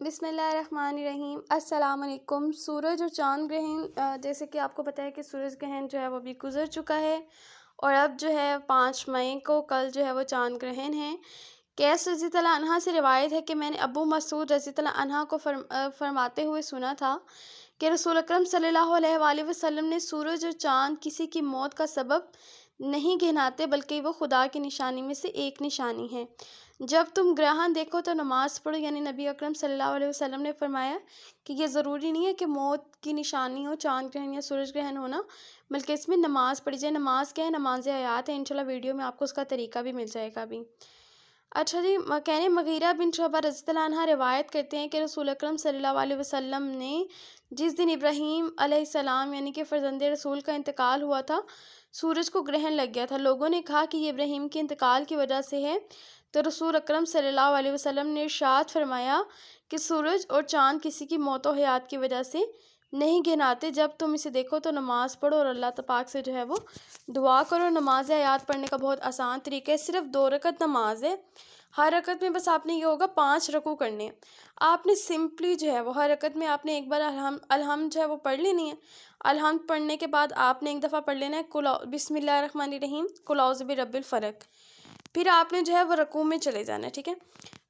بسم اللہ الرحمن الرحیم۔ السلام علیکم۔ سورج اور چاند گرہن، جیسے کہ آپ کو پتہ ہے کہ سورج گرہن جو ہے وہ بھی گزر چکا ہے اور اب جو ہے 5 مئی کو کل جو ہے وہ چاند گرہن ہے۔ قیس رضی اللہ عنہ سے روایت ہے کہ میں نے ابو مسعود رضی اللہ عنہ کو فرماتے ہوئے سنا تھا کہ رسول اکرم صلی اللہ علیہ وآلہ وسلم نے سورج اور چاند کسی کی موت کا سبب نہیں گناتے بلکہ وہ خدا کی نشانی میں سے ایک نشانی ہے۔ جب تم گرہن دیکھو تو نماز پڑھو، یعنی نبی اکرم صلی اللہ علیہ وسلم نے فرمایا کہ یہ ضروری نہیں ہے کہ موت کی نشانی ہو چاند گرہن یا سورج گرہن ہونا، بلکہ اس میں نماز پڑھی جائے۔ نماز کیا ہے؟ نماز حیات ہے۔ انشاءاللہ ویڈیو میں آپ کو اس کا طریقہ بھی مل جائے گا بھی۔ اچھا جی، کہنے مغیرہ بن شعبہ رضی اللہ عنہ روایت کرتے ہیں کہ رسول اکرم صلی اللہ علیہ وسلم نے جس دن ابراہیم علیہ السلام یعنی کہ فرزند رسول کا انتقال ہوا تھا، سورج کو گرہن لگ گیا تھا۔ لوگوں نے کہا کہ یہ ابراہیم کے انتقال کی وجہ سے ہے، تو رسول اکرم صلی اللہ علیہ وسلم نے ارشاد فرمایا کہ سورج اور چاند کسی کی موت و حیات کی وجہ سے نہیں گناتے۔ جب تم اسے دیکھو تو نماز پڑھو اور اللہ پاک سے جو ہے وہ دعا کرو۔ نماز حیات پڑھنے کا بہت آسان طریقہ ہے، صرف 2 رکعت نماز ہے۔ ہر رکعت میں بس آپ نے یہ ہوگا 5 رکوع کرنے۔ آپ نے سمپلی جو ہے وہ ہر رکعت میں آپ نے ایک بار الحمد جو ہے وہ پڑھ لینی ہے۔ الحمد پڑھنے کے بعد آپ نے ایک دفعہ پڑھ لینا ہے بسم اللہ الرحمن الرحیم، قل اعوذ برب الفلق۔ پھر آپ نے جو ہے وہ رکوع میں چلے جانا ہے، ٹھیک ہے۔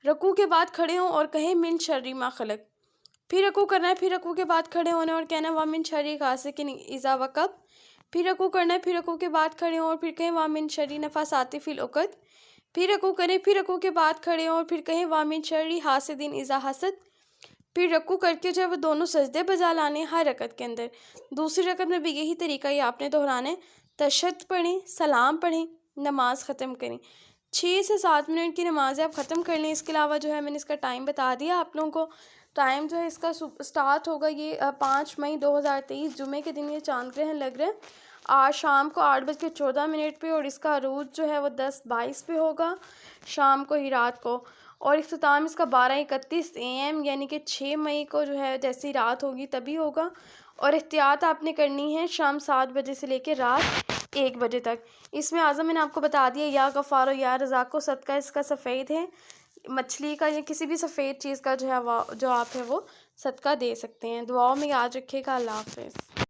رکوع کے بعد کھڑے ہوں اور کہیں من شر ما خلق۔ پھر رکوع کرنا ہے، پھر رکوع کے بعد کھڑے ہونا ہے اور کہنا ہے وَمِن شَرِّ غاسِقٍ اذا وقب۔ پھر رکوع کرنا ہے، پھر رکوع کے بعد کھڑے ہوں اور پھر کہیں وَمِن شَرِّ النفاثاتِ فِی العقد۔ پھر رکوع کریں، پھر رکوع کے بعد کھڑے ہوں اور پھر کہیں وَمِن شَرِّ حاسد اذا حسد۔ پھر رکوع کر کے جو ہے وہ دونوں سجدے بجا لانے ہر رکعت کے اندر۔ دوسری رکعت میں بھی یہی طریقہ ہی آپ نے دہرانا ہے۔ تشہد پڑھیں، سلام پڑھیں، نماز ختم کریں۔ 6 سے 7 منٹ کی نماز آپ ختم کر لیں۔ اس کے علاوہ جو ہے میں نے اس کا ٹائم بتا دیا آپ لوگوں کو۔ ٹائم جو ہے اس کا سٹارٹ ہوگا یہ 5 مئی 2023 جمعے کے دن یہ چاند گرہن لگ رہا ہے، آج شام کو 8:14 پہ، اور اس کا عروج جو ہے وہ 10:22 پہ ہوگا شام کو ہی رات کو، اور اختتام اس کا 12:31 AM یعنی کہ 6 مئی کو جو ہے جیسی رات ہوگی تبھی ہوگا۔ اور احتیاط آپ نے کرنی ہے شام 7 بجے سے لے کے رات 1 بجے تک۔ اس میں اعظم میں نے آپ کو بتا دیا یا غفار و یا رزاق کو صدقہ اس کا سفید ہے، مچھلی کا یا کسی بھی سفید چیز کا جو ہے جو آپ ہے وہ صدقہ دے سکتے ہیں۔ دعاؤں میں یاد رکھیے گا۔ اللہ حافظ۔